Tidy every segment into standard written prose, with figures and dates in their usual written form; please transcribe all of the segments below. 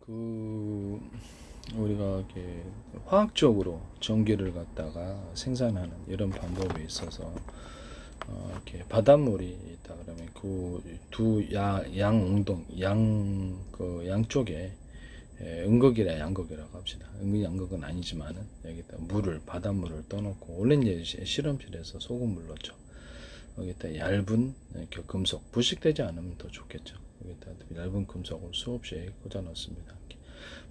우리가 이렇게 화학적으로 전기를 갖다가 생산하는 이런 방법에 있어서 이렇게 바닷물이 있다 그러면 그 두 양웅동 양쪽에 음극이라 양극이라고 합시다. 양극은 아니지만은 여기다 바닷물을 떠놓고 원래 이제 실험실에서 소금물 넣죠. 여기다 얇은 이렇게 금속, 부식되지 않으면 더 좋겠죠. 여기다 얇은 금속을 수없이 꽂아 넣습니다.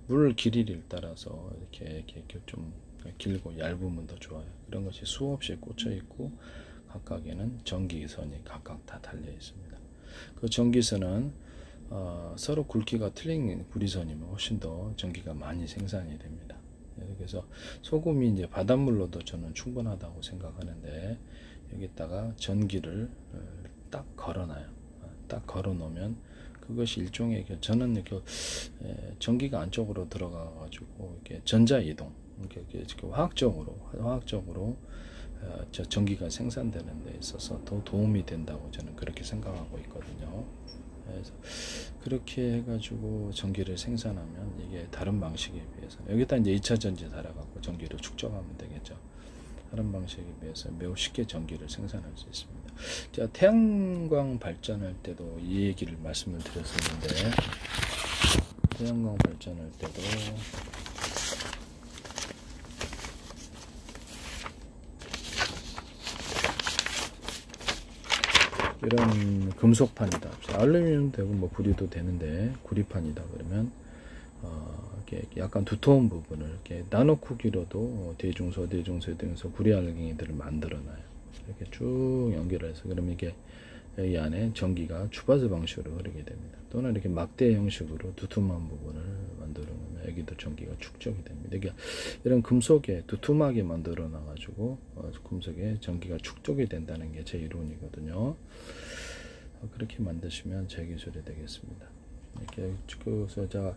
물 길이를 따라서 이렇게 좀 길고 얇으면 더 좋아요. 그런 것이 수없이 꽂혀 있고 각각에는 전기선이 각각 다 달려 있습니다. 그 전기선은 서로 굵기가 틀린 구리선이면 훨씬 더 전기가 많이 생산이 됩니다. 그래서 소금이 이제 바닷물로도 저는 충분하다고 생각하는데 여기다가 전기를 딱 걸어놔요. 딱 걸어 놓으면 그것이 일종의 저는 전기가 안쪽으로 들어가 가지고 이렇게 전자 이동, 화학적으로 전기가 생산되는 데 있어서 더 도움이 된다고 저는 그렇게 생각하고 있거든요. 그래서 그렇게 해가지고 전기를 생산하면 이게 다른 방식에 비해서 여기다 이제 2차 전지 달아갖고 전기를 축적하면 되겠죠. 다른 방식에 비해서 매우 쉽게 전기를 생산할 수 있습니다. 제가 태양광 발전할 때도 이 얘기를 말씀을 드렸었는데, 태양광 발전할 때도 이런 금속판이다. 알루미늄 되고 뭐 구리도 되는데 구리판이다 그러면 이렇게 약간 두터운 부분을 이렇게 나노 크기로도 대중소 등에서 구리 알갱이들을 만들어놔요. 이렇게 쭉 연결해서 그러면 이게 이 안에 전기가 주파수 방식으로 흐르게 됩니다. 또는 이렇게 막대 형식으로 두툼한 부분을 만들어 놓으면 여기도 전기가 축적이 됩니다. 이게 이런 금속에 두툼하게 만들어 놔 가지고 금속에 전기가 축적이 된다는 게 제 이론이거든요. 그렇게 만드시면 제 기술이 되겠습니다. 이렇게 그래서 제가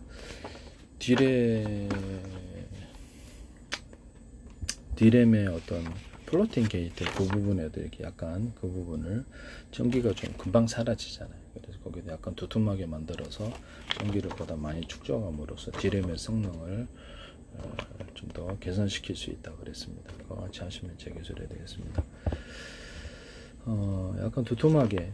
디램의 어떤 플로팅 게이트 그 부분에도 이렇게 약간 그 부분을 전기가 좀 금방 사라지잖아요. 그래서 거기도 약간 두툼하게 만들어서 전기를 보다 많이 축적함으로써 디램의 성능을 좀 더 개선시킬 수 있다 그랬습니다. 그거 같이 하시면 제 기술이 되겠습니다. 약간 두툼하게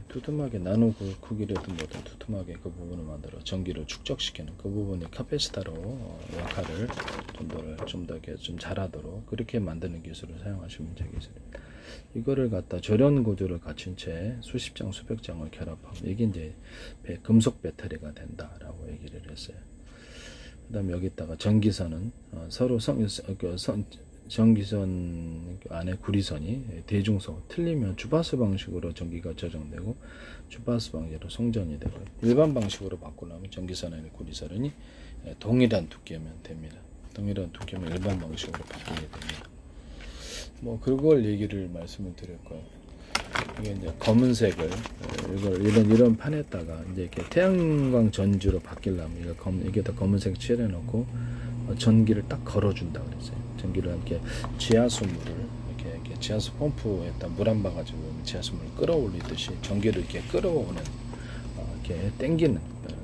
나노 크기라도 뭐든 두툼하게 그 부분을 만들어 전기를 축적시키는 그 부분이 카패시터로 역할을 좀 더 잘하도록 그렇게 만드는 기술을 사용하시면 제 기술입니다. 이거를 갖다 절연 구조를 갖춘 채 수십 장 수백 장을 결합하면 이게 이제 금속 배터리가 된다라고 얘기를 했어요. 그다음에 여기다가 전기선은 서로 전기선 안에 구리선이 대중소 틀리면 주파수 방식으로 전기가 저장되고 주파수 방식으로 송전이 되고 일반 방식으로 바꾸려면 전기선 안에 구리선이 동일한 두께면 됩니다. 동일한 두께면 일반 방식으로 바뀌게 됩니다. 뭐 그걸 얘기를 말씀을 드릴 거예요. 이게 이제 검은색을 이런 판에다가 이제 이렇게 태양광 전지로 바뀌려면 이게다 검은색 칠해 놓고 전기를 딱 걸어준다 그랬어요. 전기를 이렇게 지하수물을 이렇게 지하수 펌프에다 물 한 바 가지고 지하수물을 끌어올리듯이 전기를 이렇게 끌어오는 이렇게 땡기는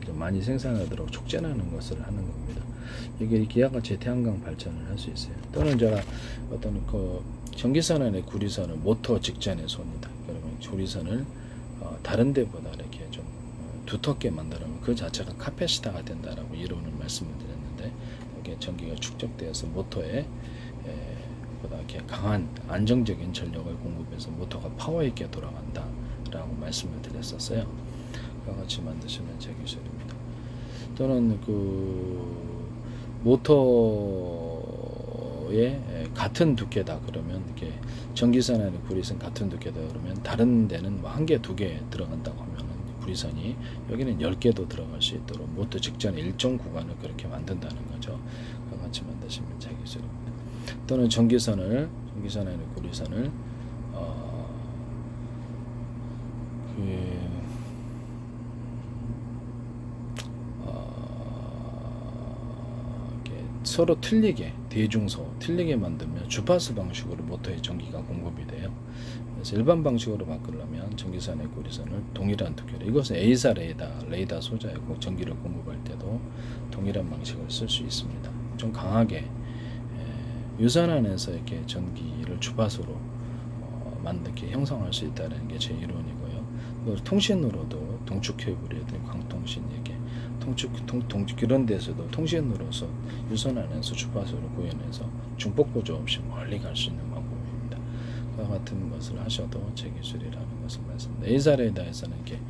좀 많이 생산하도록 촉진하는 것을 하는 겁니다. 이게 이와 같이 태양광 발전을 할 수 있어요. 또는 제가 어떤 전기선 안에 구리선을 모터 직전에 쏩니다. 그러면 구리선을 다른 데보다 이렇게 좀 두텁게 만들면 그 자체가 카패시터가 된다라고 이론을 말씀을 드렸는데 이게 전기가 축적되어서 모터에 보다 이렇게 강한 안정적인 전력을 공급해서 모터가 파워 있게 돌아간다라고 말씀을 드렸었어요. 그와 같이 만드시면 제 기술입니다. 또는 모터에 같은 두께다 그러면 이렇게 전기선 안에 구리선 같은 두께다 그러면 다른 데는 뭐 1개, 2개 들어간다고 하면은 구리선이 여기는 10개도 들어갈 수 있도록 모터 직전에 일정 구간을 그렇게 만든다는 거죠. 그와 같이 만드시면 제 기술입니다. 또는 전기선 안에 구리선을 서로 틀리게 대중소 틀리게 만들면 주파수 방식으로 모터에 전기가 공급이 돼요. 그래서 일반 방식으로 바꾸려면 전기선의 고리선을 동일한 두께로, 이것은 A사 레이더 소자에 전기를 공급할 때도 동일한 방식을 쓸 수 있습니다. 좀 강하게 유선 안에서 이렇게 전기를 주파수로 만들게 형성할 수 있다는 게 제 이론이고요. 통신으로도 동축 케이블이든 광통신 이렇게 동축 이런 데서도 통신으로서 유선 안에서 주파수를 구현해서 중폭 보조 없이 멀리 갈 수 있는 방법입니다. 그와 같은 것을 하셔도 제 기술이라는 것을 말씀드립니다. A사 레이더에서는 이렇게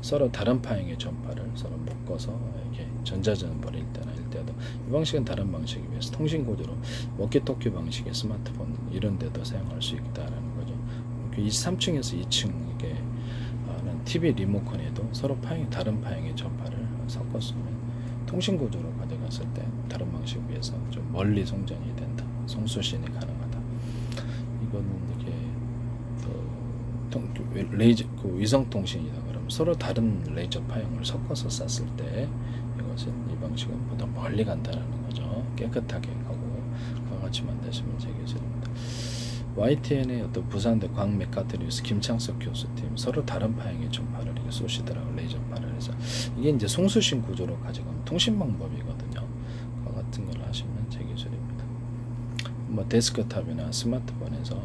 서로 다른 파형의 전파를 서로 묶어서 이렇게 전자전벌일 때나 일 때도, 이 방식은 다른 방식에 비해서 통신 구조로 워키토키 방식의 스마트폰 이런 데도 사용할 수 있다라는 거죠. 23층에서 2층 이게 TV 리모컨에도 서로 다른 파형의 전파를 섞었으면 통신 구조로 가져갔을 때 다른 방식에 비해서 좀 멀리 송전이 된다, 송수신이 가능하다. 이거는 이게 레이저 위성 통신이다 그러면 서로 다른 레이저 파형을 섞어서 쐈을 때 이것은 이 방식은 보다 멀리 간다라는 거죠. 깨끗하게 가고 그와 같이 만드시면 제 기술입니다. YTN의 어떤 부산대 광메카트리우스 김창석 교수팀 서로 다른 파형의 전파를 이렇게 쏘시더라고요. 레이저파를 해서 이게 이제 송수신 구조로 가져가면 통신 방법이거든요. 그와 같은 걸 하시면 제 기술입니다. 뭐 데스크탑이나 스마트폰에서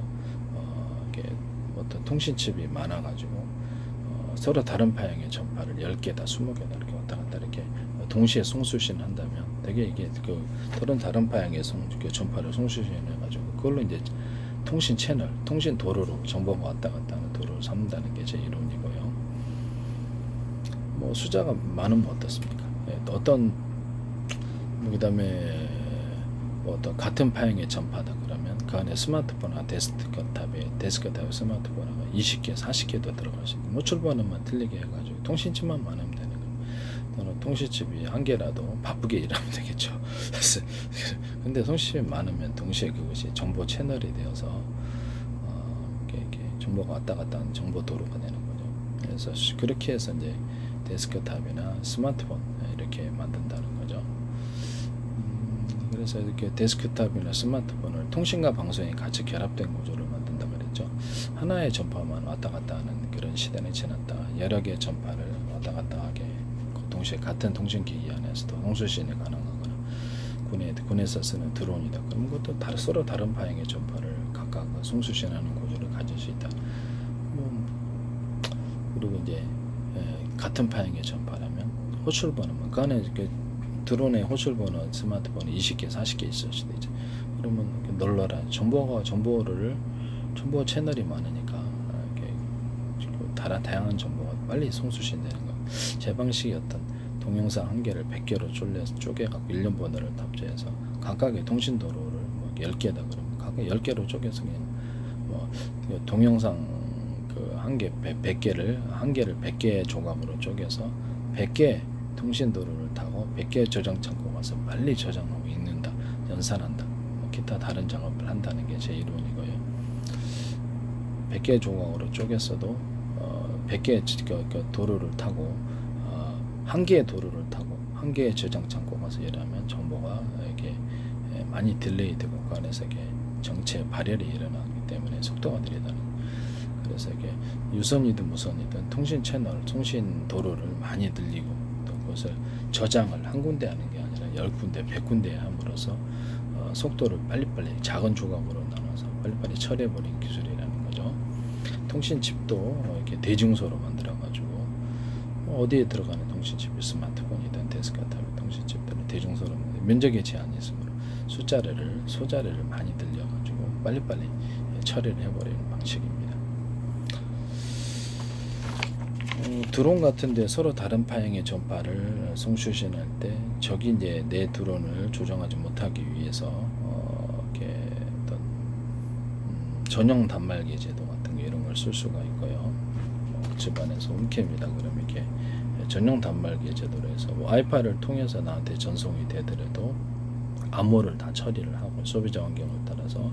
이렇게 어떤 통신칩이 많아가지고 서로 다른 파형의 전파를 10개다 20개다 이렇게 왔다 갔다 이렇게 동시에 송수신 한다면 되게 이게 다른 파형의 전파를 송수신 해가지고 그걸로 이제 통신 채널, 통신 도로로 정보가 왔다 갔다 하는 도로를 삼는다는 게 제 이론이고요. 뭐 숫자가 많으면 어떻습니까? 어떤 그다음에 뭐 어떤 같은 파형의 전파다 그러면 그 안에 스마트폰이나 데스크탑에 스마트폰하고 20개, 40개도 들어갈 수 있는, 뭐 출번음만 틀리게 해가지고 통신칩만 많으면 되는 거예요. 또는 통신칩이 한 개라도 바쁘게 일하면 되겠죠. 근데 통신칩이 많으면 동시에 그것이 정보 채널이 되어서 이렇게 정보가 왔다 갔다 하는 정보 도로가 되는 거죠. 그래서 그렇게 해서 이제 데스크탑이나 스마트폰 이렇게 만든다는 거죠. 그래서 이렇게 데스크탑이나 스마트폰을 통신과 방송이 같이 결합된 구조를 만든다 그랬죠. 하나의 전파만 왔다 갔다 하는 그런 시대는 지났다. 여러 개의 전파를 왔다 갔다 하게 동시에 같은 통신기기 안에서도 송수신이 가능하거나 군에서 쓰는 드론이다. 그럼 그것도 서로 다른 파형의 전파를 각각 송수신하는 구조를 가질 수 있다. 그리고 이제 같은 파형의 전파라면 호출번호만 그 안에 드론의 호출번호 스마트폰이 20개, 40개 있을 수도 있죠. 그러면 널널한 정보 채널이 많으니까 이렇게 다양한 정보가 빨리 송수신되는 거예요. 제 방식이 어떤 동영상 한 개를 100개로 쪼개갖고 1년번호를 탑재해서 각각의 통신도로를 뭐 10개다 그러면 각각 10개로 쪼개서 그냥 뭐 동영상 한 개 100개를 100개의 조각으로 쪼개서 100개 통신도로를 타고 100개의 저장 창고 가서 빨리 저장하고 읽는다, 연산한다, 기타 다른 작업을 한다는 게 제 이론이고요. 100개의 조각으로 쪼갰어도 100개의 도로를 타고 한 개의 도로를 타고 한 개의 저장 창고 가서 일하면 정보가 이렇게 많이 딜레이되고 그 안에서 이게 정체 발열이 일어나기 때문에 속도가 느리다는. 그래서 이게 유선이든 무선이든 통신 채널, 통신 도로를 많이 늘리고 또 그것을 저장을 한 군데 하는 게 아니라 10군데, 100군데에 함으로써 속도를 빨리빨리 작은 조각으로 나눠서 빨리빨리 처리해버리는 기술이라는 거죠. 통신칩도 이렇게 대중소로 만들어가지고 어디에 들어가는 통신칩이 스마트폰이든 데스크탑 통신칩들은 대중소로 면적에 제한이 있으므로 소자리를 많이 늘려가지고 빨리빨리 처리를 해버리는 방식입니다. 드론 같은데 서로 다른 파형의 전파를 송수신할 때 적이 이제 내 드론을 조정하지 못하기 위해서 이렇게 어떤 전용 단말기 제도 같은 거 이런 걸 쓸 수가 있고요. 집안에서 홈캠이다 그러면 이렇게 전용 단말기 제도로 해서 와이파이를 통해서 나한테 전송이 되더라도 암호를 다 처리를 하고 소비자 환경에 따라서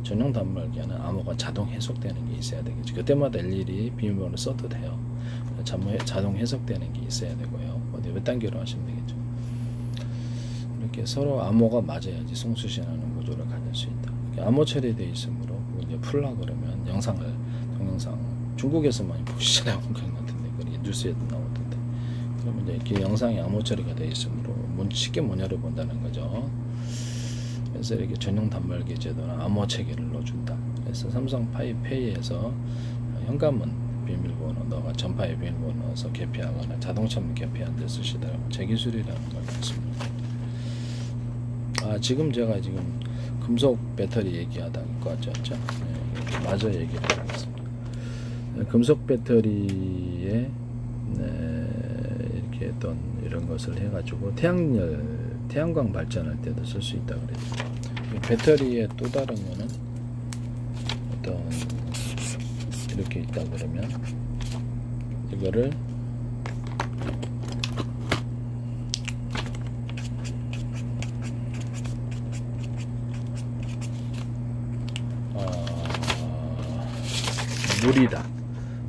전용 단말기 안에 암호가 자동 해석되는 게 있어야 되겠죠. 그때마다 일일이 비밀번호를 써도 돼요. 자동 해석되는 게 있어야 되고요. 어디 몇 단계로 하시면 되겠죠. 이렇게 서로 암호가 맞아야지 송수신하는 구조를 가질 수 있다. 암호 처리되어 있으므로 이제 풀라 그러면 동영상 중국에서 많이 보시잖아요. 그런 것 같은데 그게 뉴스에도 나오던데. 그러면 이제 이렇게 영상이 암호 처리가 되어 있으므로 쉽게 못 열어본다는 거죠. 그래서 이렇게 전용 단말기 제도나 암호 체계를 넣어준다. 그래서 삼성 페이에서 현관문 비밀번호 너가 전파의 비밀번호 넣어서 개폐하거나 자동차문 개폐한 데 쓰시더라고요. 제 기술이라는 걸 봤습니다. 지금 제가 금속 배터리 얘기하다가 왔죠. 네, 마저 얘기를 하겠습니다. 금속 배터리에 이렇게 어떤 이런 것을 해가지고 태양광 발전할 때도 쓸 수 있다 그랬죠. 배터리의 또 다른 거는 어떤 이렇게 있다 그러면 이거를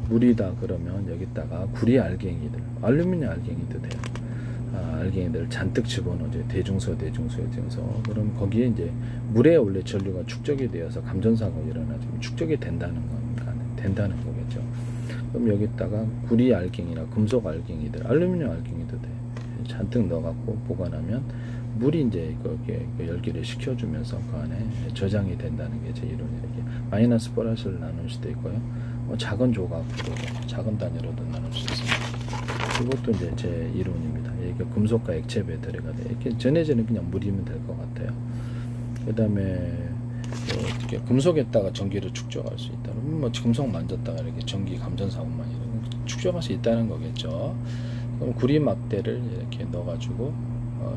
물이다 그러면 여기다가 구리 알갱이들, 알루미늄 알갱이도 돼요. 알갱이들 잔뜩 집어넣어요. 대중소에서. 그럼 거기에 이제 물에 원래 전류가 축적이 되어서 감전사고가 일어나지만 축적이 된다는 거겠죠. 그럼 여기다가 구리 알갱이나 금속 알갱이들, 알루미늄 알갱이도 돼. 잔뜩 넣어갖고 보관하면 물이 이제 거기에 열기를 식혀주면서 그 안에 저장이 된다는 게 제 이론이에요. 마이너스 플러스를 나눌 수도 있고요. 작은 조각으로, 작은 단위로도 나눌 수 있습니다. 이것도 이제 제 이론입니다. 이게 금속과 액체 배터리가 돼. 이렇게 전해지는 그냥 물이면 될 것 같아요. 그 다음에 금속에다가 전기를 축적할 수 있다. 금속 만졌다가 이렇게 전기 감전사고만 축적할 수 있다는 거겠죠. 그럼 구리 막대를 이렇게 넣어가지고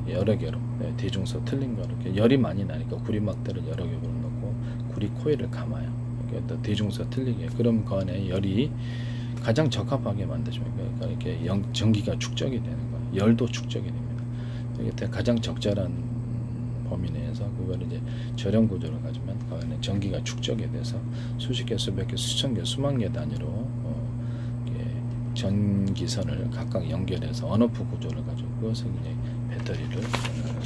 여러 개로 대중소 틀린 거 이렇게 열이 많이 나니까 구리 막대를 여러 개로 넣고 구리 코일을 감아요. 또 대중소 틀리게. 그럼 그 안에 열이 가장 적합하게 만드시면 그러니까 이렇게 전기가 축적이 되는 거예요. 열도 축적이 됩니다. 이게 가장 적절한 범위 내에서 그걸 이제 절연 구조를 가지면 그 안에 전기가 축적이 돼서 수십 개, 수백 개, 수천 개, 수만 개 단위로 전기선을 각각 연결해서 언오프 구조를 가지고 그것을 이제 배터리를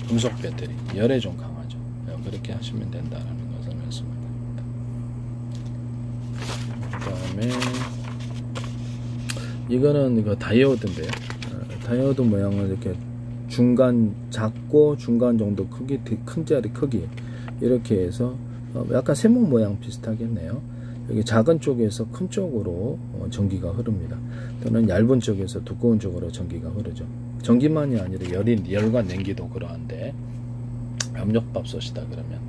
금속 배터리 열에 좀 강하죠. 그렇게 하시면 된다는 것을 말씀드립니다. 그다음에 이거는 이거 다이오드인데요. 다이오드 모양을 이렇게 중간 작고 중간 정도 크기, 큰 자리 크기 이렇게 해서 약간 세모 모양 비슷하겠네요. 여기 작은 쪽에서 큰 쪽으로 전기가 흐릅니다. 또는 얇은 쪽에서 두꺼운 쪽으로 전기가 흐르죠. 전기만이 아니라 열과 냉기도 그러한데 압력밥솥이다 그러면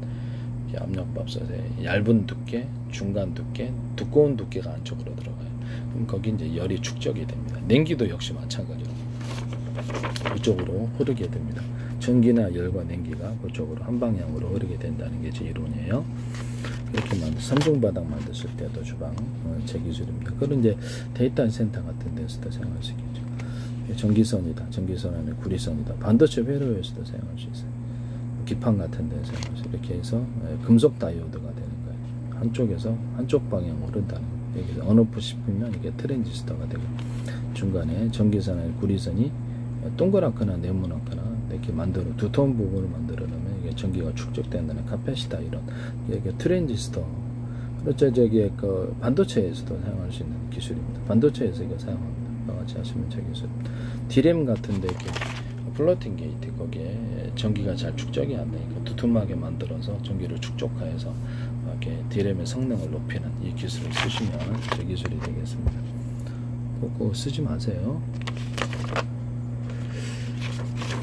압력밥솥에 얇은 두께, 중간 두께, 두꺼운 두께가 안쪽으로 들어가요. 그럼 거기 이제 열이 축적이 됩니다. 냉기도 역시 마찬가지로 그쪽으로 흐르게 됩니다. 전기나 열과 냉기가 그쪽으로 한 방향으로 흐르게 된다는 게 제 이론이에요. 이렇게 삼중바닥 만드실 때도 주방 제 기술입니다. 그런 이제 데이터 센터 같은 데서도 사용할 수 있겠죠. 전기선이다. 전기선 안에 구리선이다. 반도체 회로에서도 사용할 수 있어요. 기판 같은 데서 이렇게 해서 금속 다이오드가 되는 거예요. 한쪽에서 한쪽 방향으로 흐른다는 거예요. 여기서 언오프 씹히면 이게 트랜지스터가 되고 중간에 전기선 안에 구리선이 동그랗거나 네모나거나 이렇게 두터운 부분을 만들어 놓으면 이게 전기가 축적된다는 카패시터 이런 이게 트랜지스터. 그렇죠. 그 반도체에서도 사용할 수 있는 기술입니다. 반도체에서 이거 사용합니다. 같이 하시면 제 기술. 디램 같은데 이렇게 플로팅 게이트 거기에 전기가 잘 축적이 안 되니까 두툼하게 만들어서 전기를 축적하여서 이렇게 디램의 성능을 높이는 이 기술을 쓰시면 제 기술이 되겠습니다. 그거 쓰지 마세요.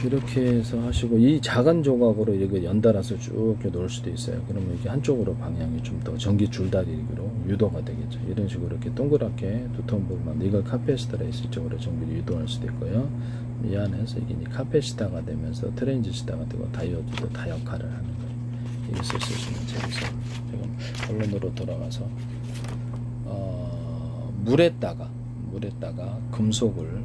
이렇게 해서 하시고 이 작은 조각으로 이거 연달아서 쭉 이렇게 놓을 수도 있어요. 그러면 이게 한쪽으로 방향이 좀 더 전기 줄다리기로 유도가 되겠죠. 이런 식으로 이렇게 동그랗게 두터운 부분만 이걸 카패시터라 해서 이쪽으로 전기를 유도할 수도 있고요. 이 안에서 이게 카패시터가 되면서 트랜지스터가 되고 다이오드도 다 역할을 하는 거예요. 여기서 쓰시면 재밌어요. 지금 본론으로 돌아가서 물에다가 금속을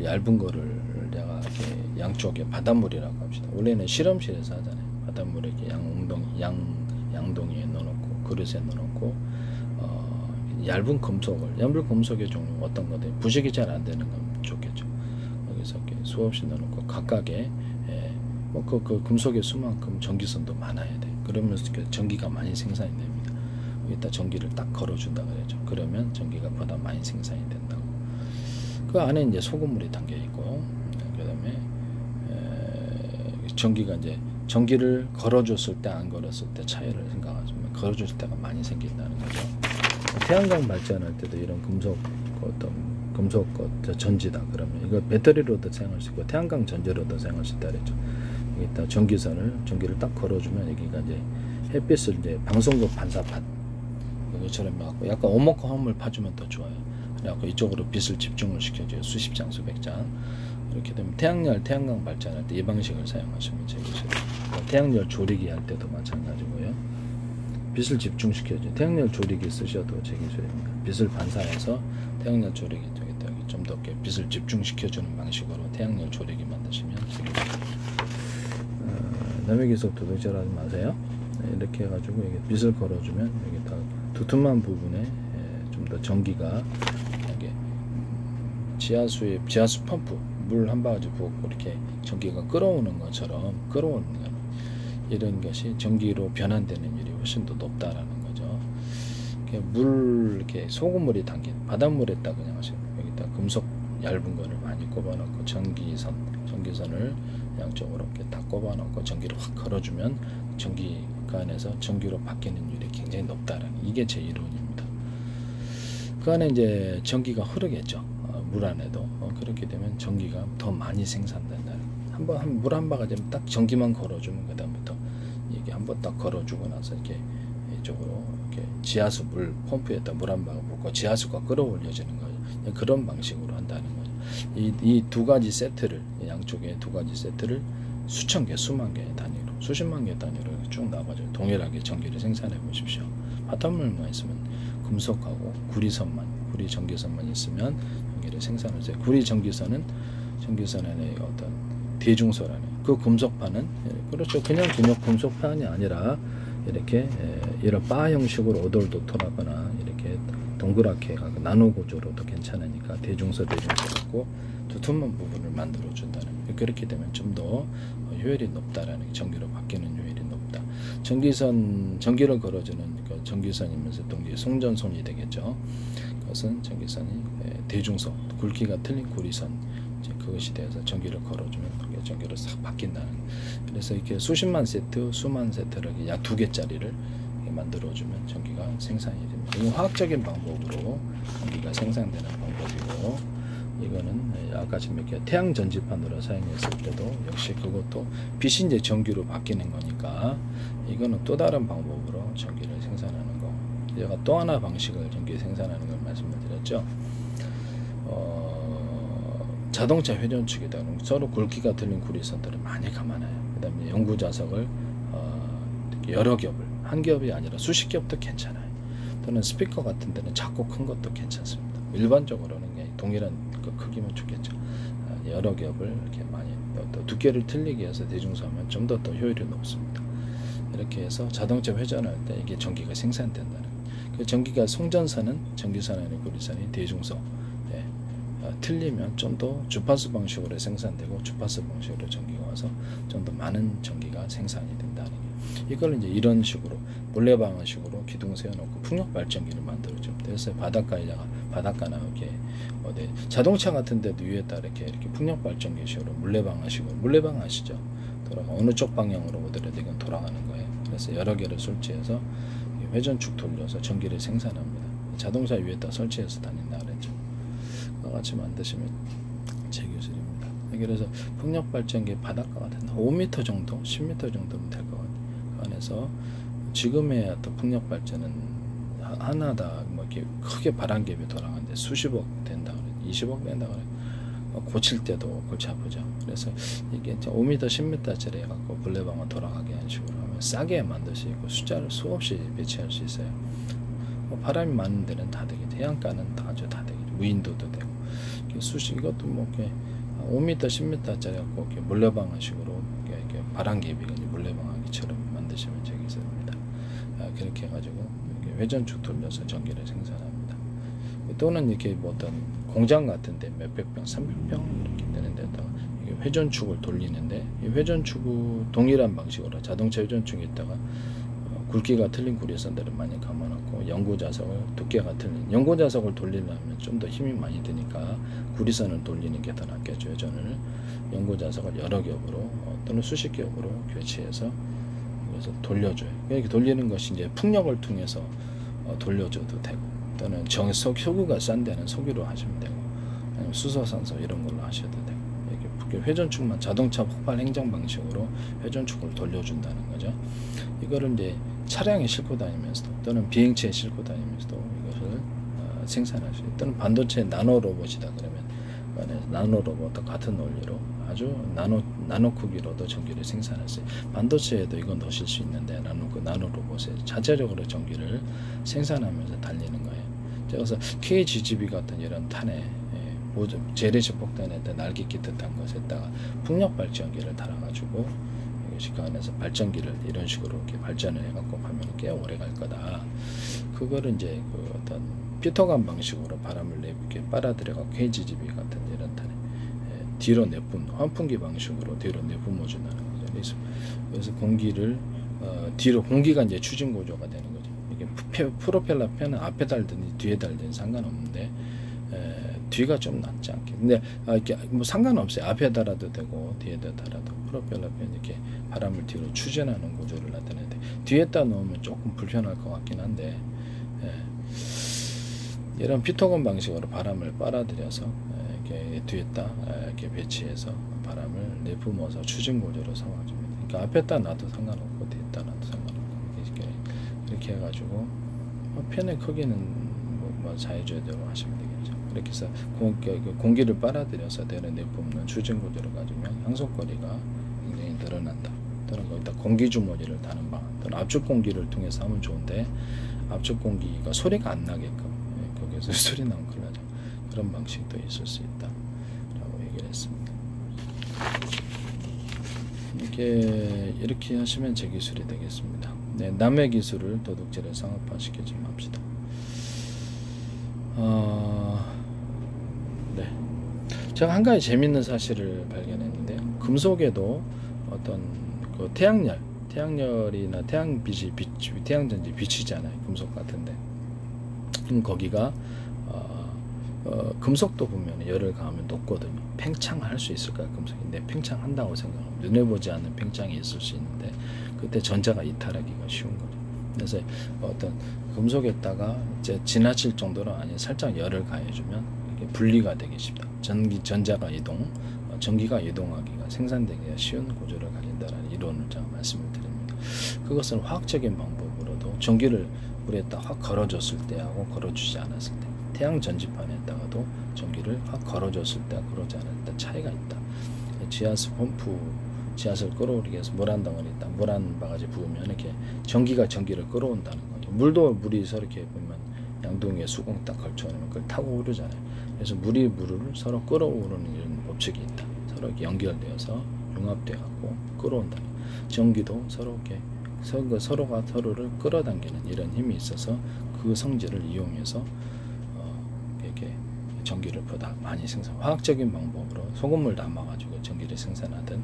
얇은 거를 내가 이렇게 양쪽에 바닷물이라고 합시다. 원래는 실험실에서 하잖아요. 바닷물에 이렇게 양동이에 넣어놓고 그릇에 넣어놓고 얇은 금속의 종류 어떤 거든 부식이 잘 안 되는 건 좋겠죠. 여기서 이렇게 수없이 넣어놓고 각각의 그 금속의 수만큼 전기선도 많아야 돼. 그러면서 전기가 많이 생산이 됩니다. 여기다 전기를 딱 걸어준다 그러죠. 그러면 전기가 보다 많이 생산이 된다고. 그 안에 이제 소금물이 담겨 있고, 그다음에 전기가 이제 전기를 걸어줬을 때 안 걸었을 때 차이를 생각하시면 걸어줬을 때가 많이 생긴다는 거죠. 태양광 발전할 때도 이런 금속 전지다 그러면 이거 배터리로도 사용할 수 있고 태양광 전지로도 사용할 수 있다 그랬죠. 여기다 전기를 딱 걸어주면 여기가 이제 햇빛을 이제 방송국 반사판 이것처럼 해갖고 약간 오목한 화물 파주면 더 좋아요. 그래갖고 이쪽으로 빛을 집중을 시켜줘요. 수십 장, 수백 장. 이렇게 되면 태양광 발전할 때 이 방식을 사용하시면 되겠어요. 태양열 조리기 할 때도 마찬가지고요. 빛을 집중시켜줘요. 태양열 조리기 쓰셔도 제기소입니다. 빛을 반사해서 태양열 조리기 쪽에 좀 더 빛을 집중시켜주는 방식으로 태양열 조리기 만드시면 되겠어요. 남의 기속 도둑질하지 마세요. 이렇게 해가지고 이게 빛을 걸어주면 여기다 두툼한 부분에 좀 더 전기가 이게 지하수 펌프 물 한 바가지 부었고 이렇게 전기가 끌어오는 것처럼 끌어오는 거 이런 것이 전기로 변환되는 일이 훨씬 더 높다라는 거죠. 이렇게 소금물이 담긴 바닷물에다 그냥 하시면 여기다 금속 얇은 거를 많이 꼽아놓고 전기선을 양쪽으로 이렇게 다 꼽아놓고 전기를 확 걸어주면 전기가 안에서 전기로 바뀌는 일이 굉장히 높다라는 이게 제 이론입니다. 그 안에 이제 전기가 흐르겠죠. 물 안에도 그렇게 되면 전기가 더 많이 생산된다는. 한번 물 한 바가지 딱 전기만 걸어주면 그다음부터 이게 한번 딱 걸어주고 나서 이렇게 이쪽으로 이렇게 지하수 물 펌프에다 물 한 바가 붓고 지하수가 끌어올려지는 거죠. 그런 방식으로 한다는 거죠. 이 두 가지 세트를 양쪽에 두 가지 세트를 수천 개, 수만 개 단위로, 수십만 개 단위로 쭉 나가죠. 동일하게 전기를 생산해 보십시오. 바닷물만 있으면 금속하고 구리 전기선만 있으면 전기를 생산하세요. 구리 전기선은 전기선의 어떤 대중소라는 그 금속판은 그렇죠. 그냥 금속판이 아니라 이렇게 이런 바 형식으로 오돌도돌하거나 이렇게 동그랗게 나노 구조로도 괜찮으니까 대중소 갖고 두툼한 부분을 만들어 준다는 그렇게 되면 좀 더 효율이 높다라는 전기로 바뀌는 효율이 높다. 전기를 걸어주는 그 전기선이면서 또 이제 송전선이 되겠죠. 그것은 전기선이 대중소 굵기가 틀린 구리선 그것이 되어서 전기를 걸어주면 그게 전기로 싹 바뀐다는. 그래서 이렇게 수십만 세트, 수만 세트를 약 2개짜리를 만들어주면 전기가 생산이 됩니다. 이건 화학적인 방법으로 전기가 생산되는 방법이고, 이거는 아까 지금 이렇게 태양 전지판으로 사용했을 때도 역시 그것도 빛이 이제 전기로 바뀌는 거니까 이거는 또 다른 방법으로 전기를 생산하는 거. 제가 또 하나 방식을 전기 생산하는 걸 말씀을 드렸죠. 자동차 회전축이다. 서로 굵기가 틀린 구리선들을 많이 감아놔요. 그 다음에 연구 자석을 여러 겹을, 한 겹이 아니라 수십 겹도 괜찮아요. 또는 스피커 같은 데는 작고 큰 것도 괜찮습니다. 일반적으로는 동일한 그 크기면 좋겠죠. 여러 겹을 이렇게 많이 두께를 틀리게 해서 대중소하면 좀 더 효율이 높습니다. 이렇게 해서 자동차 회전할 때 이게 전기가 생산된다는. 그 전기가 송전선은 전기선 아닌 구리선이 대중소. 틀리면 좀 더 주파수 방식으로 생산되고 주파수 방식으로 전기가 와서 좀 더 많은 전기가 생산이 된다는 게. 이걸 이제 이런 식으로 몰래 방식으로 기둥 세워놓고 풍력 발전기를 만들어줘. 그래서 바닷가나 이렇게 어디 자동차 같은 데도 위에다 이렇게 풍력 발전기식으로 물레방 아시죠? 어느 쪽 방향으로 오더라도 이건 돌아가는 거예요. 그래서 여러 개를 설치해서 회전축 돌려서 전기를 생산합니다. 자동차 위에다 설치해서 다닌다 그랬죠. 같이 만드시면 제 기술입니다. 그래서 풍력 발전기 바닷가 같은 5m 정도, 10m 정도면 될 것 같아요. 그 안에서 지금의 어떤 풍력 발전은 하나다 뭐 이렇게 크게 바람개비 돌아가는데 수십억 된다 그래, 20억 된다 그래. 고칠 때도 골치 아프죠. 그래서 이게 5m, 10m짜리 해갖고 물레방아 돌아가게 하는 식으로 하면 싸게 만들 수 있고 숫자를 수없이 배치할 수 있어요. 바람이 많은 데는 다 되겠죠. 해안가는 아주 다 되겠죠. 무인도도 되고. 이것도 뭐 이렇게 5m, 10m짜리 갖고 이렇게 물레방아식으로 이렇게 바람개비가 물레방아기처럼 만드시면 되겠습니다. 그렇게 해가지고 이렇게 회전축 돌려서 전기를 생산합니다. 또는 이렇게 뭐 어떤 공장 같은데 몇백 평, 300평 이렇게 되는 데다가 회전축을 돌리는데 이 회전축은 동일한 방식으로 자동차 회전축에다가 굵기가 틀린 구리선들을 많이 감아놓고 연고자석을 두께가 틀린 연고자석을 돌리려면 좀 더 힘이 많이 드니까 구리선을 돌리는 게 더 낫겠죠. 회전을 연고자석을 여러 겹으로 또는 수십 겹으로 교체해서 그래서 돌려줘요. 이렇게 돌리는 것이 이제 풍력을 통해서 돌려줘도 되고 또는 석유가 싼 데는 석유로 하시면 되고 아니면 수소산소 이런 걸로 하셔도 되고 이렇게 회전축만 자동차 폭발 행정 방식으로 회전축을 돌려준다는 거죠. 이거를 이제 차량에 싣고 다니면서도 또는 비행체에 싣고 다니면서도 이것을 생산할 수 있고 또는 반도체 나노 로봇이다 그러면 나노 로봇과 같은 원리로 아주 나노 크기로도 전기를 생산할 수 있어요. 반도체에도 이건 넣으실 수 있는데 나노 로봇에 자체적으로 전기를 생산하면서 달리는 거예요. 그래서 KGGB 같은 이런 탄에 재래식 폭탄에다 날개끼 듯한 것에다가 풍력 발전기를 달아가지고 이것이 그 안에서 발전기를 이런 식으로 이렇게 발전을 해갖고 가면 꽤 오래 갈 거다. 그거를 이제 그 어떤 피터간 방식으로 바람을 이렇게 빨아들여갖고 KGGB 같은 이런 탄에 뒤로 내뿜 환풍기 방식으로 뒤로 내뿜어준다는 거죠. 그래서 공기를 뒤로 공기가 이제 추진 구조가 되는 거죠. 이게 프로펠러 편은 앞에 달든 뒤에 달든 상관없는데 뒤가 좀 낫지 않게. 근데 이렇게 뭐 상관없어요. 앞에 달아도 되고 뒤에다 달아도 프로펠러 편 이렇게 바람을 뒤로 추진하는 구조를 나타내는데 뒤에다 놓으면 조금 불편할 것 같긴 한데 이런 피터건 방식으로 바람을 빨아들여서 이렇게 뒤에다 이렇게 배치해서 바람을 내뿜어서 추진 구조로 삼아줍니다. 그러니까 앞에다 놔도 상관없고 뒤에다 놔도 상관없고 이렇게 해가지고 펜의 크기는 뭐 자유자재로 하시면 되겠죠. 이렇게 해서 공기를 빨아들여서 대를 내뿜는 추진 구조를 가지면 항속거리가 굉장히 늘어난다. 또는 거기다 공기 주머니를 다는 방안, 또는 압축 공기를 통해서 하면 좋은데 압축 공기가 소리가 안 나게끔 거기서 소리 나면 큰일 나죠. 그런 방식도 있을 수 있다 라고 얘기를 했습니다. 이렇게 하시면 제 기술이 되겠습니다. 네, 남의 기술을 도둑질에 상업화시키지 맙시다. 네, 제가 한 가지 재밌는 사실을 발견했는데요. 금속에도 어떤 그 태양열이나 태양전지 비치잖아요. 금속 같은데 거기가 금속도 보면 열을 가하면 녹거든요. 팽창할 수 있을까요? 금속인데 팽창한다고 생각하면 눈에 보지 않는 팽창이 있을 수 있는데 그때 전자가 이탈하기가 쉬운 거죠. 그래서 어떤 금속에다가 이제 지나칠 정도로 아니 살짝 열을 가해주면 이게 분리가 되기 쉽다. 전자가 전기가 이동하기가 생산되기가 쉬운 구조를 가진다는 이론을 제가 말씀을 드립니다. 그것은 화학적인 방법으로도 전기를 물에다 확 걸어줬을 때하고 걸어주지 않았을 때, 태양 전지판에다가도 전기를 확 걸어줬을 때와 걸어주지 않을 때 차이가 있다. 지하수 펌프, 지하수를 끌어오르기 위해서 물 한 덩어리 있다. 물 한 바가지 부으면 이렇게 전기가 전기를 끌어온다는 거죠. 물이 서로 이렇게 보면 양동이에 수공 딱 걸쳐놓으면 그걸 타고 오르잖아요. 그래서 물이 물을 서로 끌어오르는 이런 법칙이 있다. 서로 이렇게 연결되어서 융합돼 갖고 끌어온다. 전기도 서로 이렇게 서로가 서로를 끌어당기는 이런 힘이 있어서 그 성질을 이용해서 이렇게 전기를 보다 많이 화학적인 방법으로 소금물 담아가지고 전기를 생산하든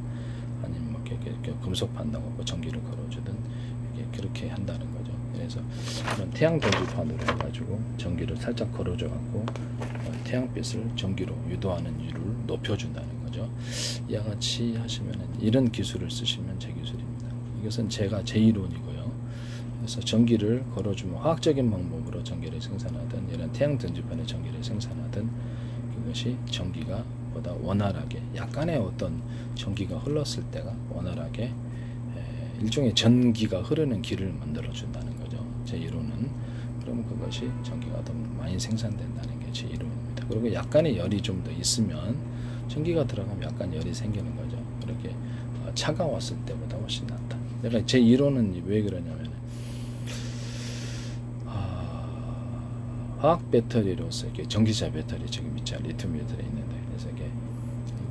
아니면 뭐 이렇게 금속 판다고 전기를 걸어주든 이렇게 그렇게 한다는 거죠. 그래서 그런 태양 전지판으로 해가지고 전기를 살짝 걸어줘 갖고 태양빛을 전기로 유도하는 율을 높여준다는 거죠. 이와 같이 하시면은 이런 기술을 쓰시면 제 기술입니다. 이것은 제 이론이고요. 그래서 전기를 걸어주면 화학적인 방법으로 전기를 생산하든 이런 태양 전지판의 전기를 생산하든 그것이 전기가 보다 원활하게 약간의 어떤 전기가 흘렀을 때가 원활하게 일종의 전기가 흐르는 길을 만들어 준다는 거죠. 제 이론은. 그러면 그것이 전기가 더 많이 생산된다는 게 제 이론입니다. 그리고 약간의 열이 좀 더 있으면 전기가 들어가면 약간 열이 생기는 거죠. 그렇게 차가웠을 때보다 훨씬 낫다. 내가 제 이론은 왜 그러냐면 화학 배터리로서 이렇게 전기차 배터리 지금 있잖아요. 리튬 배터리 있는데 그래서 이게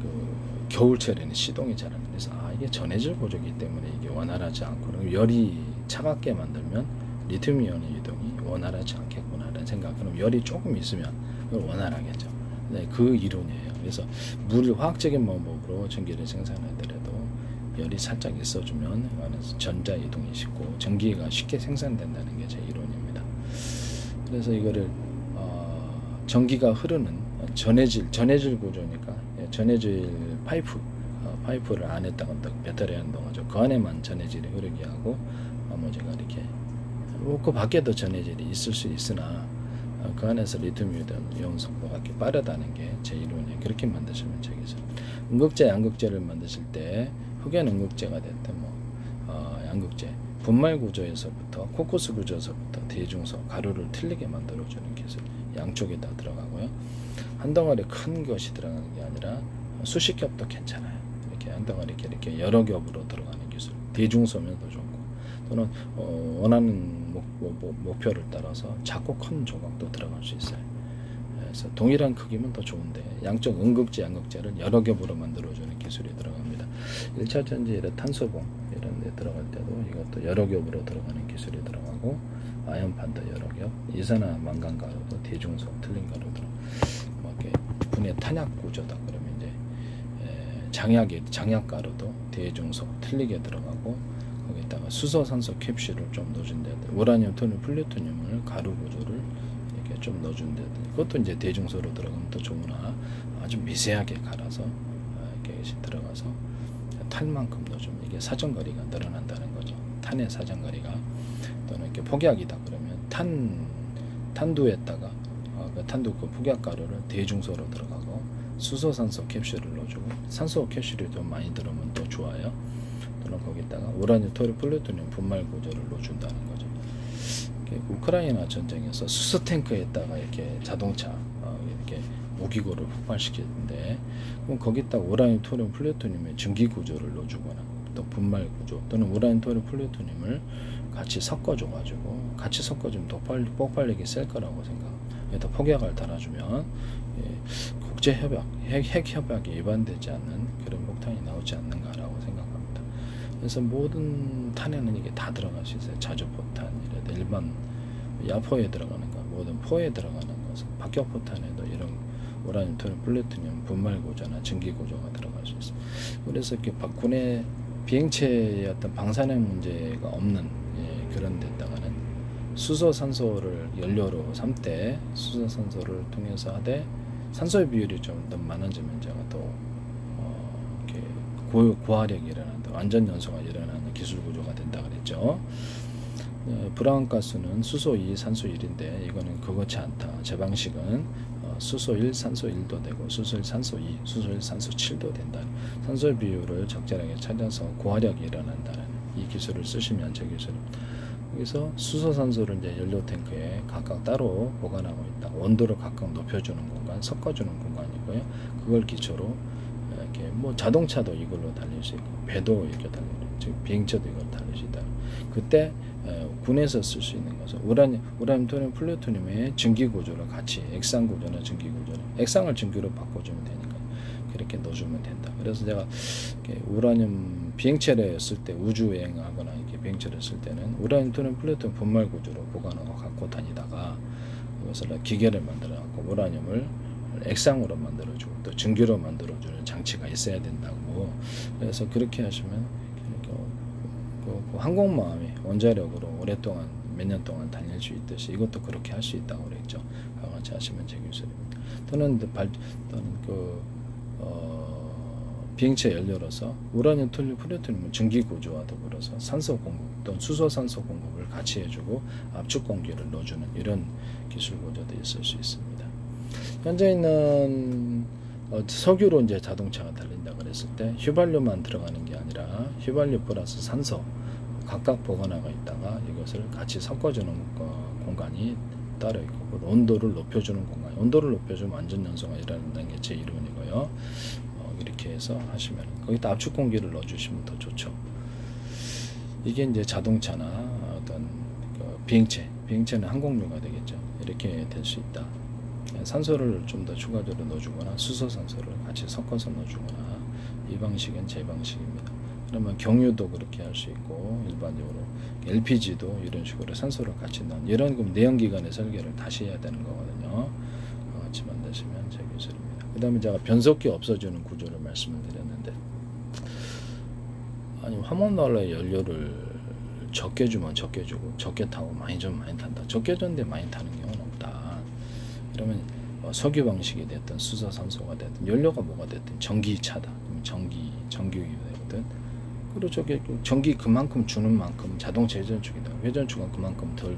그 겨울철에는 시동이 잘 안 돼요. 그래서 이게 전해질 구조이기 때문에 이게 원활하지 않고 열이 차갑게 만들면 리튬 이온의 이동이 원활하지 않겠구나라는 생각. 그럼 열이 조금 있으면 그걸 원활하겠죠. 네, 그 이론이에요. 그래서 물 화학적인 방법으로 전기를 생산하더라도 열이 살짝 있어주면 전자 이동이 쉽고 전기가 쉽게 생산된다는 게 제 이론입니다. 그래서 이거를 전기가 흐르는 전해질 구조니까 전해질 파이프를 안에다가 배터리 안 넣어가지고 그 안에만 전해질이 흐르게 하고 나머지가 이렇게 그 밖에도 전해질이 있을 수 있으나 그 안에서 리튬 이온 속도가 이렇게 빠르다는 게 제 이론이에요. 그렇게 만드시면 되겠죠. 음극재, 양극재를 만드실 때 흑연 음극재가 됐든 양극재 분말 구조에서부터 코커스 구조에서부터 대중소 가루를 틀리게 만들어주는 기술 양쪽에 다 들어가고요. 한 덩어리 큰 것이 들어가는 게 아니라 수십 겹도 괜찮아요. 이렇게 한 덩어리 이렇게 여러 겹으로 들어가는 기술 대중소면 더 좋고 또는 원하는 목표를 따라서 작고 큰 조각도 들어갈 수 있어요. 그래서 동일한 크기면 더 좋은데 양쪽 음극재, 양극재를 여러 겹으로 만들어주는 기술이 들어갑니다. 1차 전지의 탄소봉 이런 데 들어갈 때도 이것도 여러 겹으로 들어가는 기술이 들어가고 아연판도 여러 겹, 이산화 망간 가루도 대중소 틀린 가루도 이렇게 분해 탄약 구조다 그러면 이제 장약 가루도 대중소 틀리게 들어가고 거기다가 수소 산소 캡슐을 좀 넣어준다. 우라늄, 토늄, 플루토늄을 가루 구조를 이렇게 좀 넣어준다. 그것도 이제 대중소로 들어가면 더 좋으나 아주 미세하게 갈아서 이렇게 들어가서 탈만큼 넣어주면 이게 사정거리가 늘어난다는 거죠. 탄의 사정거리가 또는 이렇게 폭약이다 그러면 탄두에다가 그 탄두 그 폭약 가루를 대중소로 들어가고 수소 산소 캡슐을 넣어주고 산소 캡슐이 좀 많이 들어오면 더 좋아요. 또는 거기다가 우라늄, 토륨, 플루토늄 분말 구조를 넣어준다는 거죠. 우크라이나 전쟁에서 수소 탱크에다가 이렇게 자동차 이렇게 무기고를 폭발시키는데 그럼 거기다가 우라늄, 토륨, 플루토늄의 증기 구조를 넣어주거나 또 분말 구조 또는 우라늄, 토륨, 플루토늄을 같이 섞어줘가지고 같이 섞어주면 더 폭발력이 셀 거라고 생각. 여기다 폭약을 달아주면 국제협약, 핵협약에 위반되지 않는 그런 폭탄이 나오지 않는가라고 생각합니다. 그래서 모든 탄에는 이게 다 들어갈 수 있어요. 자주포탄, 일반 야포에 들어가는 거, 모든 포에 들어가는 것은 박격포탄에도 이런 우라늄, 토륨, 플루토늄 분말 구조나 증기 구조가 들어갈 수 있어요. 그래서 이렇게 군의 비행체의 어떤 방사능 문제가 없는 그런 데다가는 수소 산소를 연료로 삼때 수소 산소를 통해서 하되 산소의 비율이 좀 더 많아지면 제가 또 이렇게 고화력이 일어난다, 완전 연소가 일어나는 기술 구조가 된다 그랬죠. 브라운가스는 수소 2, 산소 1인데 이거는 그렇지 않다. 제 방식은 수소 1, 산소 1도 되고 수소 1, 산소 2, 수소 1, 산소 7도 된다. 산소의 비율을 적절하게 찾아서 고화력이 일어난다는 이 기술을 쓰시면 제 기술입니다. 여기서 수소, 산소를 이제 연료 탱크에 각각 따로 보관하고 있다. 원도를 각각 높여주는 공간, 섞어주는 공간이고요. 그걸 기초로 이렇게 뭐 자동차도 이걸로 달릴 수 있고 배도 이렇게 달릴 수 있고 즉 비행체도 이걸 달릴 수 있다. 그때 군에서 쓸 수 있는 것은 우라늄, 토륨, 플루토늄의 증기 구조를 같이 액상 구조나 증기 구조를 액상을 증기로 바꿔주면 되니까 그렇게 넣어주면 된다. 그래서 제가 우라늄 비행체를 쓸 때 우주여행하거나 이렇게 비행체를 쓸 때는 우라늄, 토륨, 플루토늄 분말 구조로 보관하고 갖고 다니다가 이것을 기계를 만들어 갖고 우라늄을 액상으로 만들어주고 또 증기로 만들어주는 장치가 있어야 된다고. 그래서 그렇게 하시면 그 항공모함이 원자력으로 오랫동안 몇 년 동안 다닐 수 있듯이 이것도 그렇게 할 수 있다고 그랬죠. 같이 하시면 제 기술입니다. 또는 비행체 연료로서 우라늄, 토륨, 플루토늄은 증기 구조와 더불어서 산소 공급 또는 수소 산소 공급을 같이 해주고 압축 공기를 넣어주는 이런 기술 구조도 있을 수 있습니다. 현재 있는 석유로 이제 자동차가 달린다 그랬을 때 휘발유만 들어가는 게 아니라 휘발유 플러스 산소 각각 보관하고 있다가 이것을 같이 섞어주는 공간이 따로 있고 온도를 높여주는 공간, 온도를 높여주면 완전 연소가 일어난다는 게 제 이론이고요. 이렇게 해서 하시면 거기다 압축 공기를 넣어주시면 더 좋죠. 이게 이제 자동차나 어떤 비행체는 항공유가 되겠죠. 이렇게 될 수 있다. 산소를 좀 더 추가적으로 넣어주거나 수소산소를 같이 섞어서 넣어주거나 이 방식은 제 방식입니다. 그러면 경유도 그렇게 할 수 있고 일반적으로 LPG도 이런 식으로 산소를 같이 넣은 이런 내연기관의 설계를 다시 해야 되는 거거든요. 같이 만드시면 제 기술입니다. 그 그 다음에 제가 변속기 없어지는 구조를 말씀을 드렸는데, 아니 화목난로에 연료를 적게 주면 적게 주고 적게 타고 많이 주면 많이 탄다. 적게 줬는데 많이 타는 경우는 없다. 그러면 석유 방식이 됐든 수소산소가 됐든 연료가 뭐가 됐든 전기차다. 전기유가 되거든. 그리고 저게 전기 그만큼 주는 만큼 자동차 회전축이다. 회전축은 그만큼 덜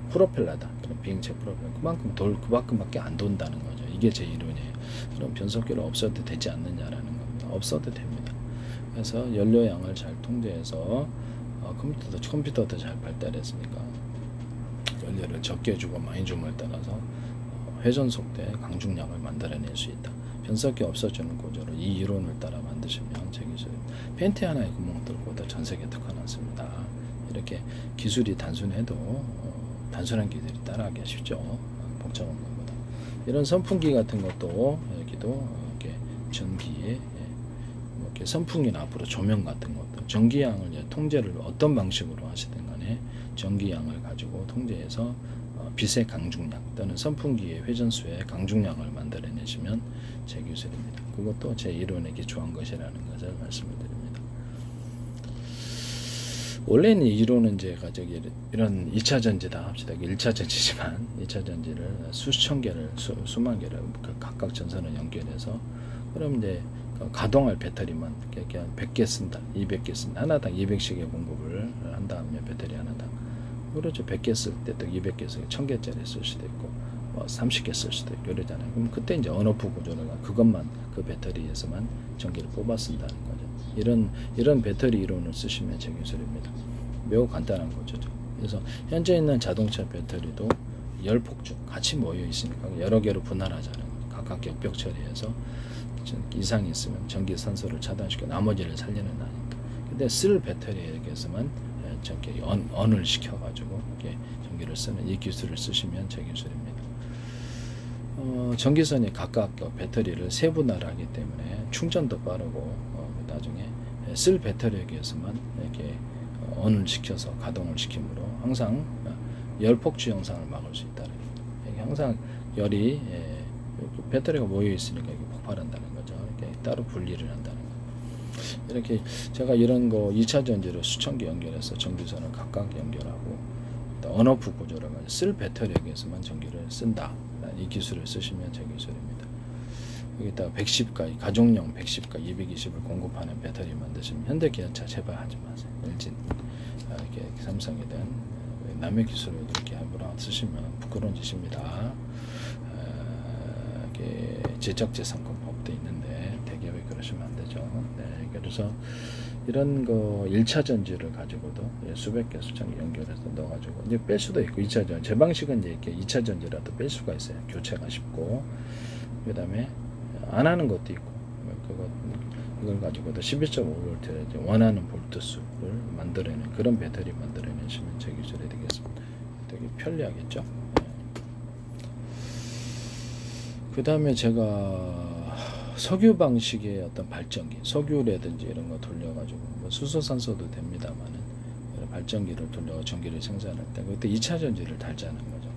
프로펠러다. 그럼 비행체 프로펠러 그만큼 그만큼밖에 안 돈다는 거죠. 이게 제 이론이에요. 그럼 변속기를 없어도 되지 않느냐라는 겁니다. 없어도 됩니다. 그래서 연료량을 잘 통제해서 컴퓨터도 잘 발달했으니까 연료를 적게 주고 많이 줌을 따라서 회전 속도의 강중량을 만들어낼 수 있다. 변속기 없어지는 구조로 이 이론을 따라 만드시면 제 기술 팬티 하나의 구멍 뚫고도 전 세계 특화났습니다. 이렇게 기술이 단순해도 단순한 기술이 따라하기 쉽죠. 복잡한 것보다. 이런 선풍기 같은 것도 여기도 이렇게 전기에 이렇게 선풍기나 앞으로 조명 같은 것도 전기양을 통제를 어떤 방식으로 하시든 간에 전기양을 가지고 통제해서 빛의 강중량 또는 선풍기의 회전수의 강중량을 만들어내시면 제 기술입니다. 그것도 제 이론에 기초한 것이라는 것을 말씀을 드립니다. 원래는 이론은 제가 이런 2차 전지다 합시다. 1차 전지지만 2차 전지를 수천 개를 수만 개를 각각 전선을 연결해서 그럼 이제 가동할 배터리만 한 100개 쓴다, 200개 쓴다, 하나당 200씩의 공급을 한 다음에 배터리 하나당 그렇죠. 100개 쓸 때 또 200개 쓸 때 1000개짜리 쓸 수도 있고 30개 쓸 수도 있고 그러잖아요. 그럼 그때 이제 언오프 구조를 그것만 그 배터리에서만 전기를 뽑아 쓴다는 거죠. 이런 배터리 이론을 쓰시면 제 기술입니다. 매우 간단한 구조죠. 그래서 현재 있는 자동차 배터리도 열폭주 같이 모여 있으니까 여러 개로 분할하자는 거죠. 각각 격벽 처리해서 이상이 있으면 전기 산소를 차단시켜 나머지를 살리는 아닙니다. 근데 쓸 배터리에 대해서만 저렇게 언을 시켜가지고 이렇게 전기를 쓰는 이 기술을 쓰시면 제 기술입니다. 전기선이 각각 배터리를 세분화하기 때문에 충전도 빠르고 나중에 쓸 배터리에 의해서만 이렇게 언을 시켜서 가동을 시키므로 항상 열폭주 현상을 막을 수 있다는 거죠. 항상 열이 배터리가 모여 있으니까 이게 폭발한다는 거죠. 이렇게 따로 분리를 한다는 거죠. 이렇게 제가 이런 거 2차 전지를 수천 개 연결해서 전기선을 각각 연결하고 언오프 구조를 쓸 배터리에 의해서만 전기를 쓴다. 이 기술을 쓰시면 제 기술입니다. 여기다가 110가 가정용 110가 220을 공급하는 배터리 만드시면 현대기아차 제발 하지 마세요. LG 이렇게 삼성이든 남의 기술을 이렇게 함부로 쓰시면 부끄러운 짓입니다. 지적재산권법도 있는데 대기업이 그러시면 안 되죠. 네, 그래서 이런 거 1차 전지를 가지고도 수백 개 수천 개 연결해서 넣어가지고 이제 뺄 수도 있고 2차 전지 제 방식은 이제 이렇게 2차 전지라도 뺄 수가 있어요. 교체가 쉽고 그 다음에 안 하는 것도 있고 이걸 가지고도 11.5V 원하는 볼트 수를 만들어내는 그런 배터리 만들어내시면 제 기술이 되겠습니다. 되게 편리하겠죠. 그 다음에 제가 석유 방식의 어떤 발전기, 석유라든지 이런 거 돌려가지고 수소산소도 됩니다만은 발전기를 돌려 전기를 생산할 때 그때 2차 전지를 달자는 거죠.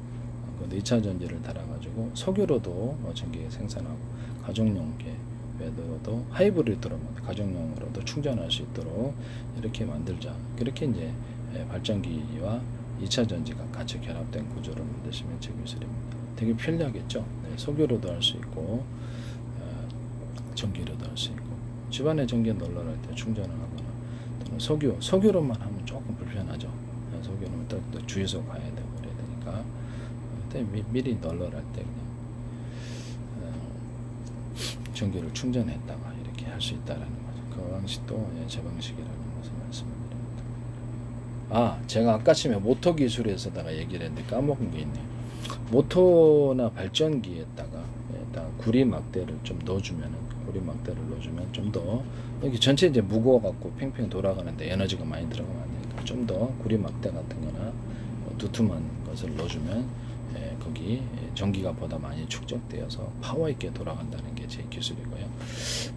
근데 2차 전지를 달아가지고 석유로도 전기 생산하고 가정용계 외에도 하이브리드로 가정용으로도 충전할 수 있도록 이렇게 만들자. 그렇게 이제 발전기와 2차 전지가 같이 결합된 구조를 만드시면 제 기술입니다. 되게 편리하겠죠. 네, 석유로도 할 수 있고 전기로도 할 수 있고 집안에 전기 널널할 때 충전을 하거나 또는 석유로만 하면 조금 불편하죠. 석유는 또 주유소 가야 되고 그래야 되니까 그때 미리 널널할 때 그냥 전기를 충전했다가 이렇게 할 수 있다라는 거죠. 그 방식도 제 방식이라는 것을 말씀드립니다. 제가 아까 전에 모터 기술에서다가 얘기를 했는데 까먹은 게 있네요. 모터나 발전기에다가 구리 막대를 좀 넣어주면은 좀 더 여기 전체 이제 무거워갖고 팽팽 돌아가는데 에너지가 많이 들어가면 안 되니까 좀 더 구리 막대 같은거나 두툼한 것을 넣어주면 거기 전기가 보다 많이 축적되어서 파워 있게 돌아간다는 게 제 기술이고요.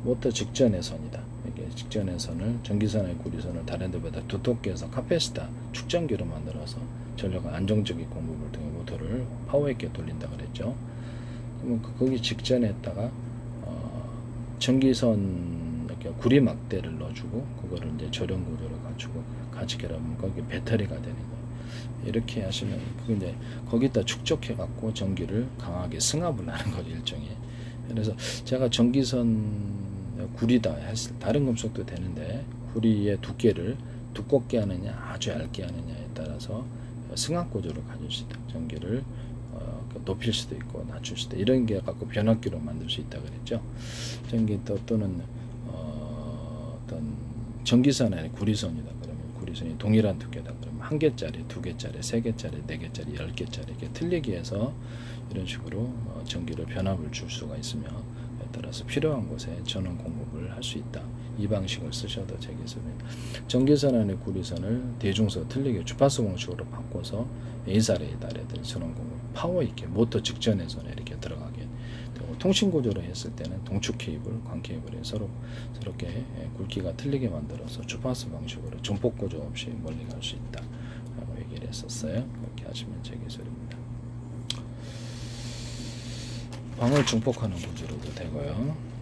모터 직전의 선이다. 이게 직전의 선을 전기선의 구리선을 다른 데보다 두텁게 해서 카패시터 축전기로 만들어서 전력을 안정적인 공급을 통해 모터를 파워 있게 돌린다 그랬죠. 그러면 거기 직전에다가 전기선 이렇게 구리 막대를 넣어주고 그거를 이제 절연 구조로 갖추고 같이 결합하면 거기 배터리가 되는 거예요. 이렇게 하시면 그게 이제 거기다 축적해 갖고 전기를 강하게 승합을 하는 거죠, 일종의. 그래서 제가 전기선 구리다 했을 다른 금속도 되는데 구리의 두께를 두껍게 하느냐 아주 얇게 하느냐에 따라서 승합 구조를 가질 수 있다. 전기를 높일 수도 있고 낮출 수도 있다. 이런 게 갖고 변압기로 만들 수 있다 그랬죠. 전기 또는 어떤 전기선 아니 구리선이다 그러면 구리선이 동일한 두께다 그러면 1개짜리, 2개짜리, 3개짜리, 4개짜리, 10개짜리 이렇게 틀리게 해서 이런 식으로 전기를 변압을 줄 수가 있으며 따라서 필요한 곳에 전원 공급을 할 수 있다. 이 방식을 쓰셔도 되겠습니다. 전기선 안에 구리선을 대중소 틀리게 주파수 방식으로 바꿔서 A살에 달해든 전원 공급 파워 있게 모터 직전에서는 이렇게 들어가게 되고 통신 구조로 했을 때는 동축 케이블, 광 케이블에 서로게 굵기가 틀리게 만들어서 주파수 방식으로 중폭 구조 없이 멀리 갈 수 있다. 라고 얘기를 했었어요. 그렇게 하시면 제 기술입니다. 광을 중폭하는 구조로도 되고요.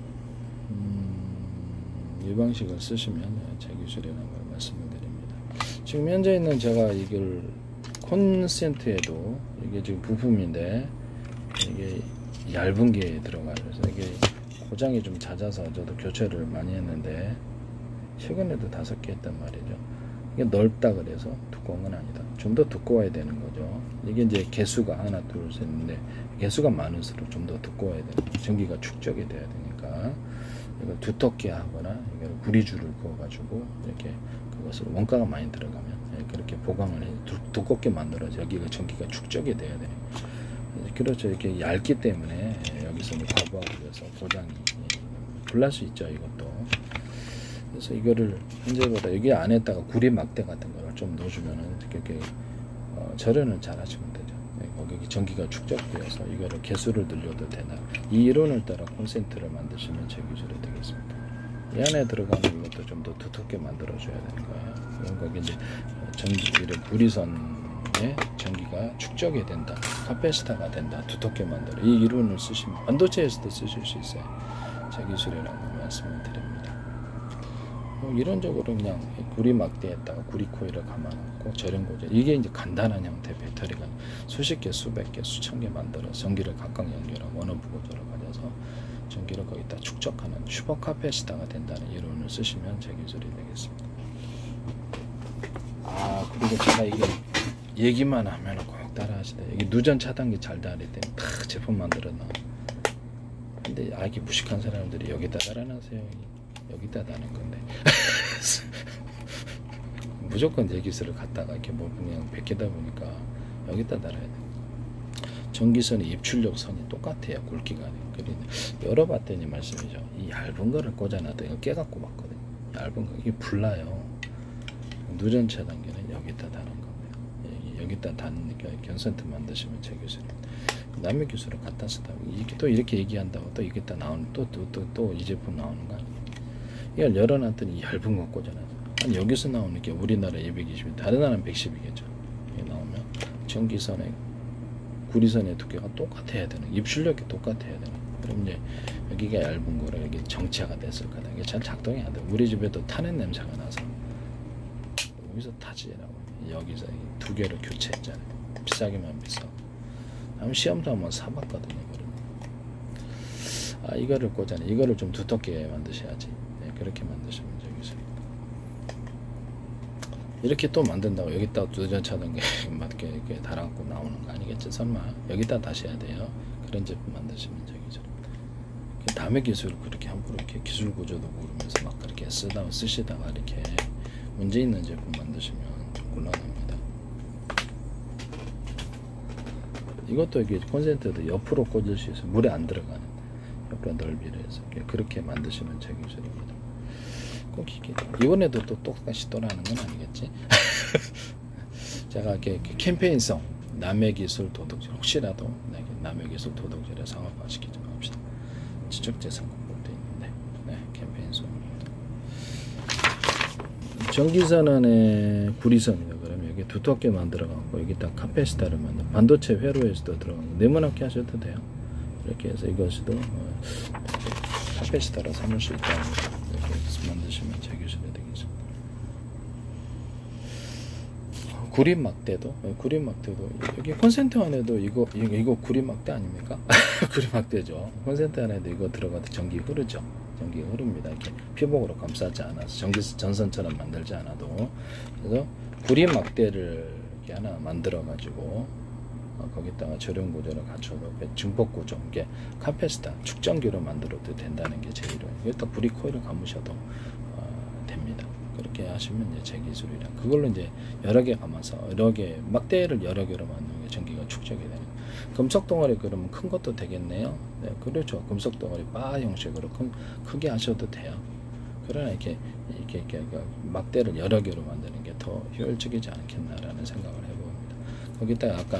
이 방식을 쓰시면 제 기술이라는 걸 말씀을 드립니다. 지금 현재 있는 제가 이걸 콘센트에도 이게 지금 부품인데 이게 얇은 게 들어가요. 그래서 이게 고장이 좀 잦아서 저도 교체를 많이 했는데 최근에도 5개 했단 말이죠. 이게 넓다 그래서 두꺼운 건 아니다. 좀 더 두꺼워야 되는 거죠. 이게 이제 개수가 하나, 둘, 셋 있는데 개수가 많을수록 좀 더 두꺼워야 되는 거죠. 전기가 축적이 돼야 되니까 이걸 두텁게 하거나 이걸 구리줄을 그어가지고 이렇게 그것을 원가가 많이 들어가면 그렇게 보강을 해 두껍게 만들어서 여기가 전기가 축적이 돼야 돼요. 그렇죠. 이렇게 얇기 때문에 여기서 과부하고 그래서 고장이 불날 수 있죠. 이것도. 그래서 이거를 현재보다 여기 안에다가 구리 막대 같은 거를 좀 넣어주면은 이렇게 절연을 잘 하시면 되죠. 거기 전기가 축적되어서 이거를 개수를 늘려도 되나. 이 이론을 따라 콘센트를 만드시면 제 기술이 되겠습니다. 이 안에 들어가는 이것도 좀 더 두텁게 만들어줘야 되는 거예요. 이런 거기 이제 전기를 구리선에 전기가 축적이 된다. 카패시터가 된다. 두텁게 만들어. 이 이론을 쓰시면 반도체에서도 쓰실 수 있어요. 제 기술이라고 말씀을 드립니다. 이론적으로 그냥 구리 막대에다가 구리 코일을 감아놓고 절연 구조 이게 이제 간단한 형태 배터리가 수십 개, 수백 개, 수천 개 만들어 전기를 각각 연결하고 원어브 구조를 가져서 전기를 거기다 축적하는 슈퍼 카패시터가 된다는 이론을 쓰시면 제 기술이 되겠습니다. 그리고 제가 이게 얘기만 하면 꼭 따라 하시다. 여기 누전 차단기 잘 달릴 때는 다 제품 만들어 놔. 근데 이게 무식한 사람들이 여기다 달아놨어요. 여기다 다는 건데 무조건 제 기술을 갖다가 이렇게 뭐 그냥 베끼다 보니까 여기다 달아야 돼. 전기선의 입출력 선이 똑같아요. 굵기가. 열어봤더니 말씀이죠. 이 얇은 거를 꽂아놔도 이거 깨갖고 봤거든요. 얇은 거 이게 불나요. 누전 차단기는 여기다 다는 겁니다. 여기다 다는 견센트 만드시면 제 기술입니다. 남의 기술을 갖다 쓰다 이게 또 이렇게 얘기한다고 또 이게 다 나오는 또 이 제품 나오는 거 아니에요. 이걸 열어놨더니 얇은 거 꽂아놔서 아니 여기서 나오는 게 우리나라 220이 다른 나라는 110이겠죠. 이게 나오면 전기선의 구리선의 두께가 똑같아야 되는 입출력이 똑같아야 되는. 그럼 이제 여기가 얇은 거라 여기 정체가 됐을 거다. 이게 잘 작동이 안 돼. 우리 집에도 타는 냄새가 나서 여기서 타지라고 여기서 두 개를 교체했잖아요. 비싸기만 비싸고. 시험도 한번 사봤거든요. 이거를 꽂아내. 이거를 좀 두텁게 만드셔야지. 그렇게 만드시면 되겠습니다. 이렇게 또 만든다고 여기다 누전 차단기 맞게 이렇게 달아갖고 나오는 거 아니겠지? 설마 여기다 다시 해야 돼요. 그런 제품 만드시면 되겠죠. 남의 기술을 그렇게 함부로 이렇게 기술 구조도 모르면서 막 그렇게 쓰시다가 이렇게 문제 있는 제품 만드시면 좀 곤란합니다. 이것도 이게 콘센트도 옆으로 꽂을 수 있어요. 물에 안 들어가는 옆으로 넓이를 해서 그렇게 만드시면 제 기술입니다. 꼭 이게 이번에도 또 똑같이 떠나는 건 아니겠지? 제가 이렇게 캠페인성 남의 기술 도둑질 혹시라도 남의 기술 도둑질에 상업화시키지 맙시다. 지적재산 공부도 있는데 캠페인성입니다. 전기선 안에 구리선이다. 그러면 여기 두텁게 만들어가고 여기다 카패시터를 만들 반도체 회로에서도 들어가고 네모나게 하셔도 돼요. 이렇게 해서 이것도 카페시터라 삼을 수 있다는 거. 이렇게 만드시면 제 기술이 되겠습니다. 구립막대도 여기 콘센트 안에도 이거 구립막대 아닙니까? 구립막대죠. 콘센트 안에도 이거 들어가도 전기 흐르죠. 전기 흐릅니다. 이렇게 피복으로 감싸지 않아서 전선처럼 만들지 않아도. 그래서 구립막대를 이렇게 하나 만들어 가지고 거기다가 저렴 구조를 갖춰도 증폭 구조, 이게 카패시터 축전기로 만들어도 된다는 게 제 이론. 여기다 구리코일을 감으셔도 됩니다. 그렇게 하시면 이제 제 기술이라 그걸로 이제 여러 개 감아서 여러 개 막대를 여러 개로 만드는 게 전기가 축적이 되는. 금속 덩어리 그러면 큰 것도 되겠네요. 네, 그렇죠. 금속 덩어리 바 형식으로 크게 하셔도 돼요. 그러나 이렇게 막대를 여러 개로 만드는 게 더 효율적이지 않겠나라는 생각을 해봅니다. 거기다가 약간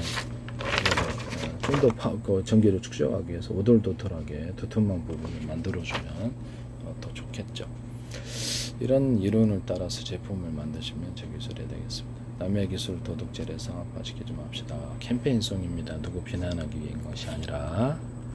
좀 더 전기를 축적하기 위해서 오돌도돌하게 두툼한 부분을 만들어주면 더 좋겠죠. 이런 이론을 따라서 제품을 만드시면 제 기술이 되겠습니다. 남의 기술 도둑질에 상업화시키지 맙시다. 캠페인송입니다. 누구 비난하기 위한 것이 아니라